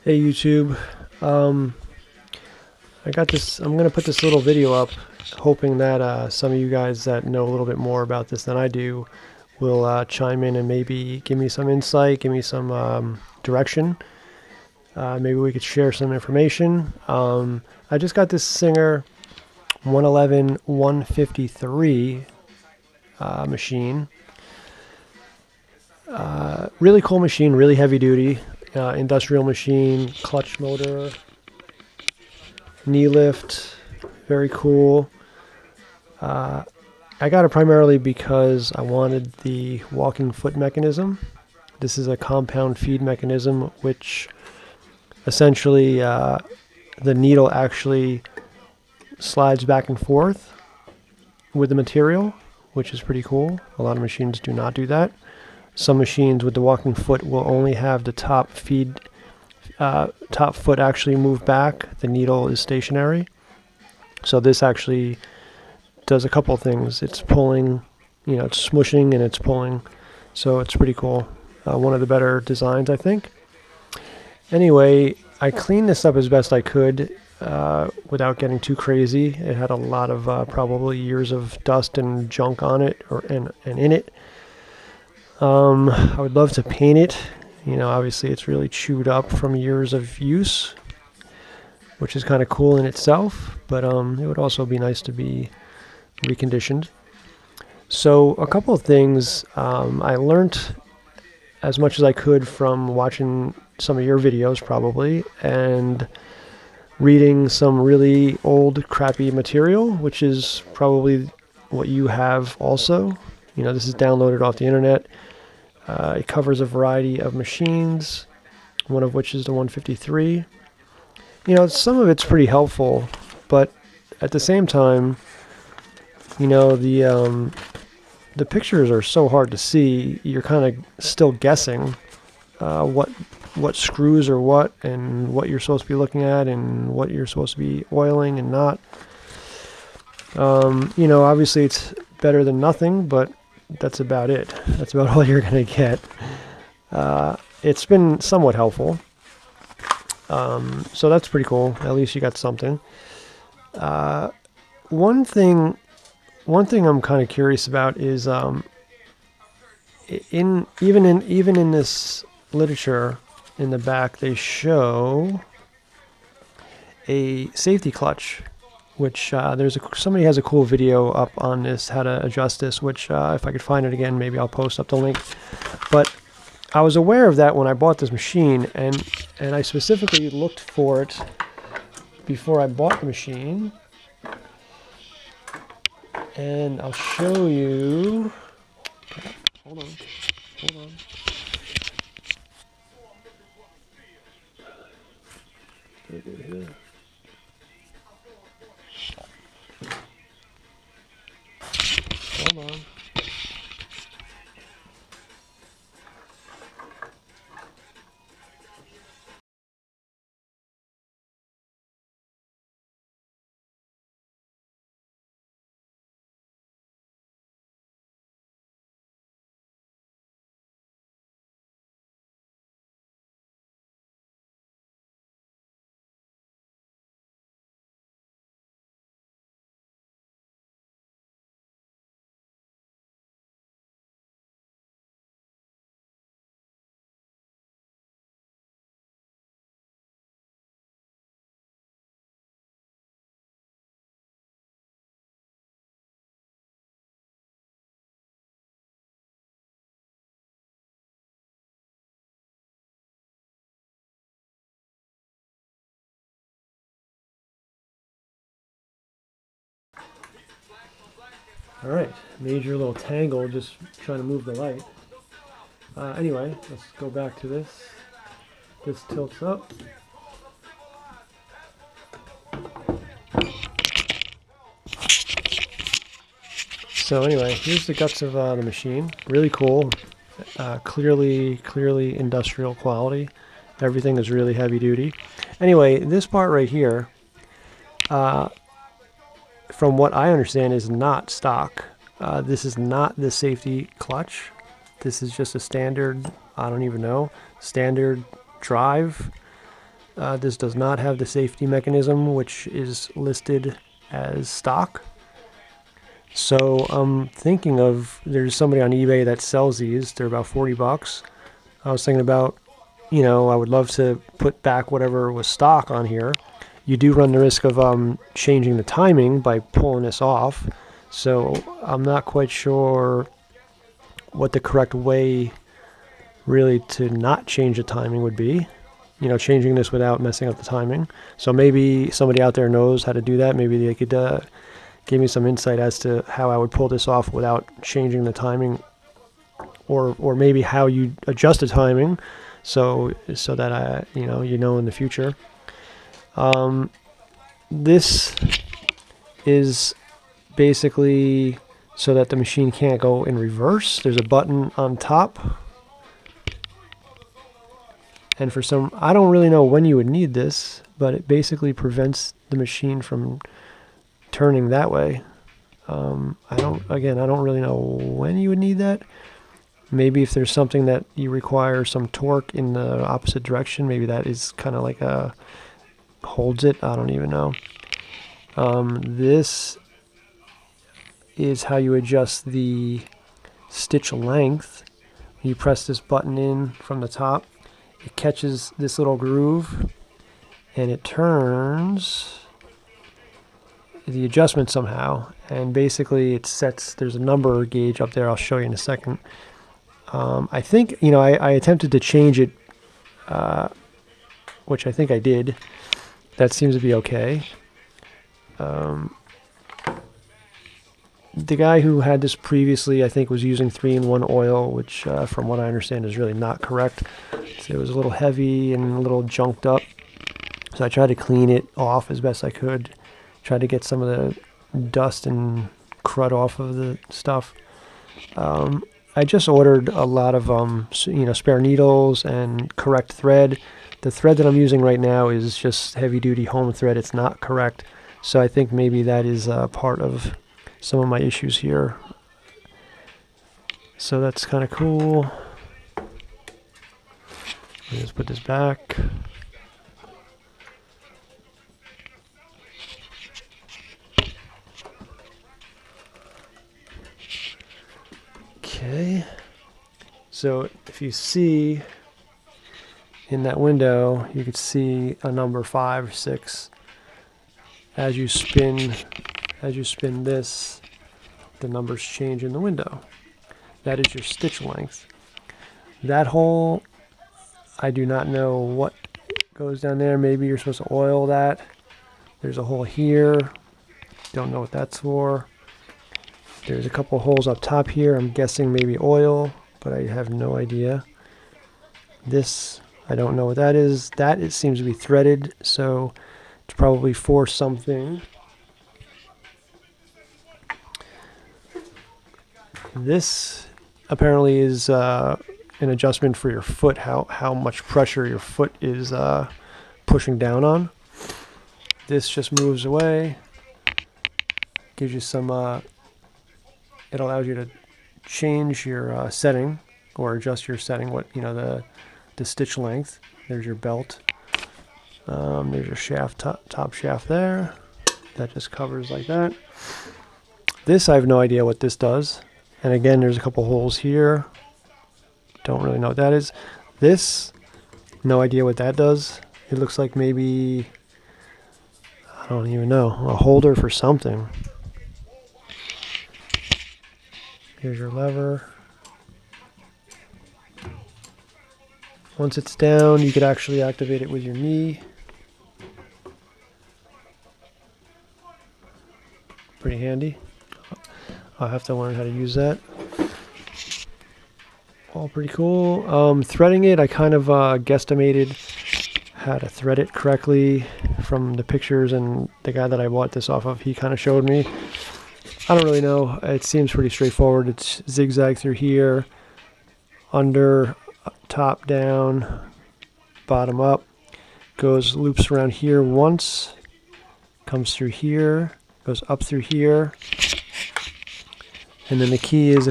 Hey YouTube, I got this. I'm gonna put this little video up, hoping that some of you guys that know a little bit more about this than I do will chime in and maybe give me some insight, give me some direction. Maybe we could share some information. I just got this Singer 111 153 machine. Really cool machine, really heavy duty. Industrial machine, clutch motor, knee lift, very cool. I got it primarily because I wanted the walking foot mechanism. This is a compound feed mechanism, which essentially the needle actually slides back and forth with the material, which is pretty cool. A lot of machines do not do that. Some machines with the walking foot will only have the top foot actually move back. The needle is stationary. So this actually does a couple things. It's pulling, it's smushing and it's pulling. So it's pretty cool. One of the better designs, I think. Anyway, I cleaned this up as best I could without getting too crazy. It had a lot of probably years of dust and junk on it and in it. I would love to paint it. Obviously it's really chewed up from years of use, which is kind of cool in itself, but it would also be nice to be reconditioned. So a couple of things. I learned as much as I could from watching some of your videos probably, and reading some really old crappy material, which is probably what you have also. This is downloaded off the internet. It covers a variety of machines, one of which is the 153. Some of it's pretty helpful, but at the same time, the pictures are so hard to see. You're kind of still guessing what screws are what, and what you're supposed to be looking at, and what you're supposed to be oiling and not. Obviously it's better than nothing, but that's about it. That's about all you're going to get. It's been somewhat helpful. So that's pretty cool. At least you got something. One thing I'm kind of curious about is even in this literature in the back, they show a safety clutch, which somebody has a cool video up on this, how to adjust this, which if I could find it again, maybe I'll post up the link. But I was aware of that when I bought this machine, and I specifically looked for it before I bought the machine. And I'll show you. Hold on. Here. Hold on. All right, major little tangle just trying to move the light. Anyway, let's go back to this. This tilts up. So anyway, here's the guts of the machine. Really cool. Clearly industrial quality. Everything is really heavy duty. Anyway, this part right here, from what I understand, is not stock. This is not the safety clutch. This is just a standard, I don't even know, standard drive. This does not have the safety mechanism, which is listed as stock. So I'm thinking of, there's somebody on eBay that sells these. They're about 40 bucks. I was thinking about, you know, I would love to put back whatever was stock on here. You do run the risk of changing the timing by pulling this off. So I'm not quite sure what the correct way really to not change the timing would be. You know, changing this without messing up the timing. So maybe somebody out there knows how to do that. Maybe they could give me some insight as to how I would pull this off without changing the timing, or maybe how you adjust the timing so that you know in the future. This is basically so that the machine can't go in reverse. There's a button on top. And for some, I don't really know when you would need this, but it basically prevents the machine from turning that way. I don't really know when you would need that. Maybe if there's something that you require some torque in the opposite direction, maybe that is kind of like holds it. I don't even know. This is how you adjust the stitch length. You press this button in from the top. It catches this little groove and it turns the adjustment somehow, and basically it sets, there's a number gauge up there, I'll show you in a second. I think, you know, I attempted to change it, which I think I did. That seems to be okay. The guy who had this previously, I think, was using 3-in-1 oil, which from what I understand is really not correct. So it was a little heavy and a little junked up. So I tried to clean it off as best I could. Tried to get some of the dust and crud off of the stuff. I just ordered a lot of spare needles and correct thread. The thread that I'm using right now is just heavy-duty home thread. It's not correct. So I think maybe that is part of some of my issues here. So that's kind of cool. Let's put this back. Okay. So if you see in that window, you could see a number 5 or 6. As you spin this, the numbers change in the window. That is your stitch length. That hole, I do not know what goes down there. Maybe you're supposed to oil that. There's a hole here. Don't know what that's for. There's a couple holes up top here. I'm guessing maybe oil, but I have no idea. This, I don't know what that is. That, it seems to be threaded, so it's probably for something. This apparently is an adjustment for your foot, how much pressure your foot is pushing down on. This just moves away, gives you some, it allows you to change your setting or adjust your setting, the stitch length. There's your belt. There's your shaft, top shaft there. That just covers like that. This, I have no idea what this does. And again, there's a couple holes here. Don't really know what that is. This, no idea what that does. It looks like maybe, I don't even know, a holder for something. Here's your lever. Once it's down, you could actually activate it with your knee. Pretty handy. I'll have to learn how to use that. All pretty cool. Threading it, I kind of guesstimated how to thread it correctly from the pictures, and the guy that I bought this off of, he kind of showed me. I don't really know. It seems pretty straightforward. It's zigzag through here, under, top down, bottom up. Goes, loops around here once, comes through here, goes up through here. And then the key is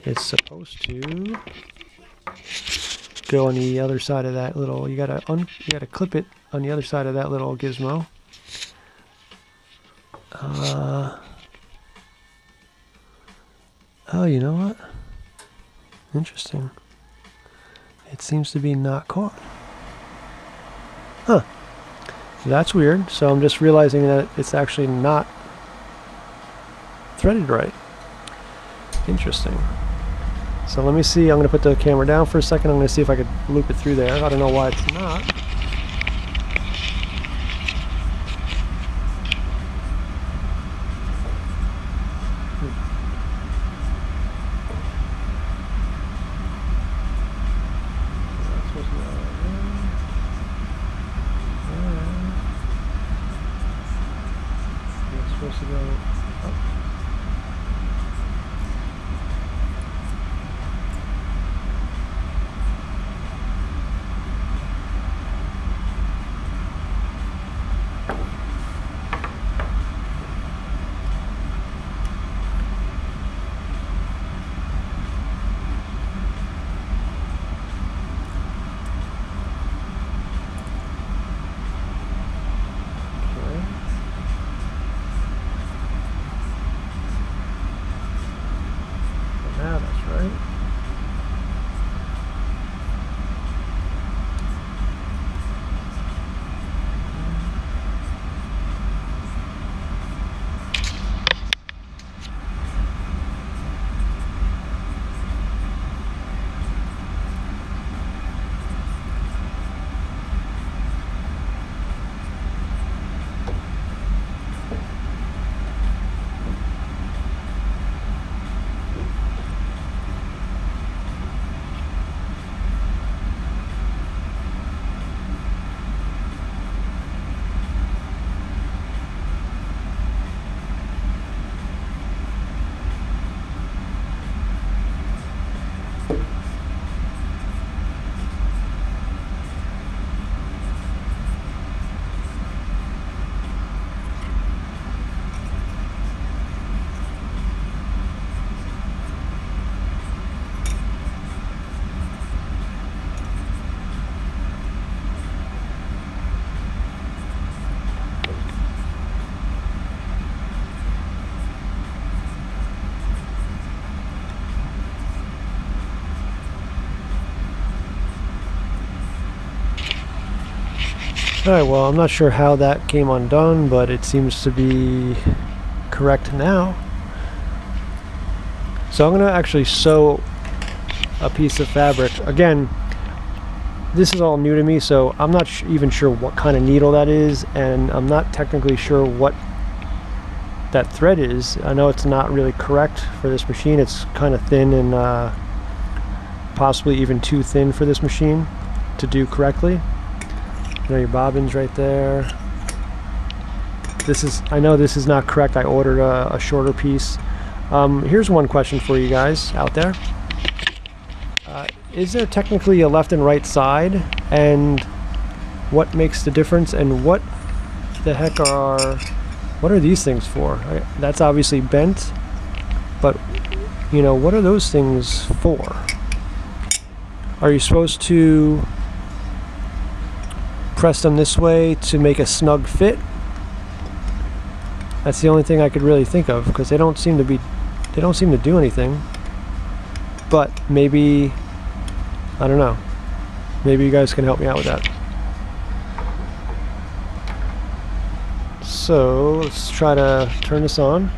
it's supposed to go on the other side of that little. You gotta clip it on the other side of that little gizmo. Oh, you know what? Interesting. It seems to be not caught. Huh. That's weird. So I'm just realizing that it's actually not threaded right. Interesting. So let me see. I'm going to put the camera down for a second. I'm going to see if I could loop it through there. I don't know why it's not. Supposed to go up. Now that's right. Alright, well, I'm not sure how that came undone, but it seems to be correct now. So I'm going to actually sew a piece of fabric. Again, this is all new to me, so I'm not even sure what kind of needle that is, and I'm not technically sure what that thread is. I know it's not really correct for this machine. It's kind of thin and possibly even too thin for this machine to do correctly. You know, your bobbin's right there. I know this is not correct. I ordered a shorter piece. Here's one question for you guys out there. Is there technically a left and right side? And what makes the difference? And what the heck what are these things for? That's obviously bent, but you know, what are those things for? Are you supposed to press them this way to make a snug fit? That's the only thing I could really think of, because they don't seem to do anything. But maybe, I don't know, maybe you guys can help me out with that. So let's try to turn this on.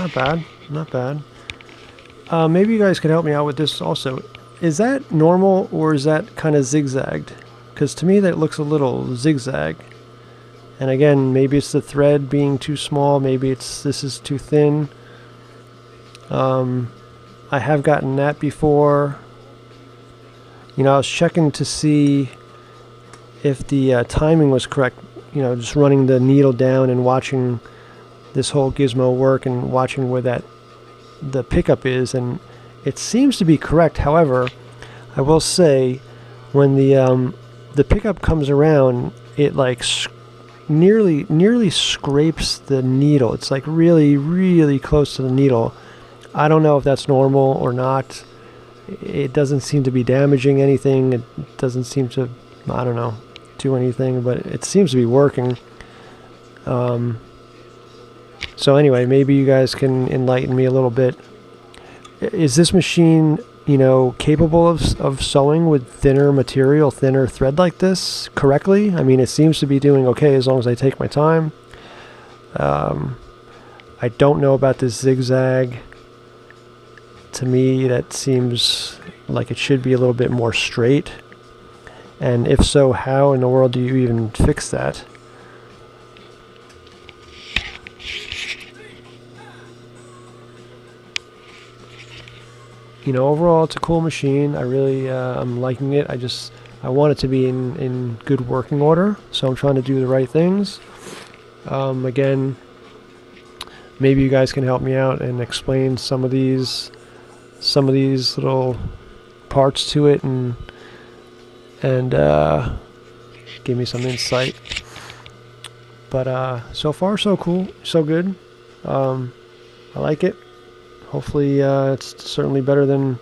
not bad, not bad. Maybe you guys could help me out with this also. Is that normal or is that kind of zigzagged? Because to me that looks a little zigzag. And again, maybe it's the thread being too small, maybe this is too thin. I have gotten that before. You know, I was checking to see if the timing was correct. You know, just running the needle down and watching this whole gizmo work and watching where the pickup is, and it seems to be correct. However, I will say when the pickup comes around, it like nearly scrapes the needle. It's like really close to the needle. I don't know if that's normal or not. It doesn't seem to be damaging anything. It doesn't seem to, I don't know, do anything, but it seems to be working. So anyway, maybe you guys can enlighten me a little bit. Is this machine, you know, capable of sewing with thinner material, thinner thread like this correctly? I mean, it seems to be doing okay as long as I take my time. I don't know about this zigzag. To me, that seems like it should be a little bit more straight. And if so, how in the world do you even fix that? You know, overall, it's a cool machine. I really, I'm liking it. I want it to be in good working order, so I'm trying to do the right things. Again, maybe you guys can help me out and explain some of these little parts to it, and give me some insight. But so far, so cool, so good. I like it. Hopefully, it's certainly better than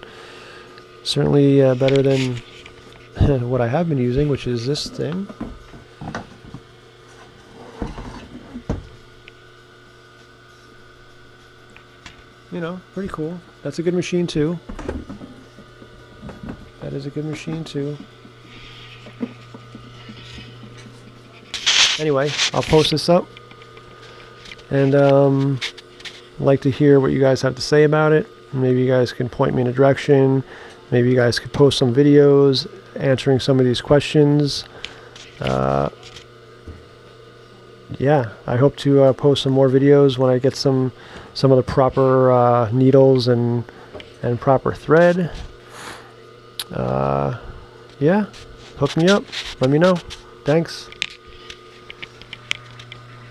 what I have been using, which is this thing. You know, pretty cool. That's a good machine too. That is a good machine too. Anyway, I'll post this up, and I'd like to hear what you guys have to say about it. Maybe you guys can point me in a direction. Maybe you guys could post some videos answering some of these questions. Yeah, I hope to post some more videos when I get some of the proper needles and proper thread. Yeah, hook me up. Let me know. Thanks.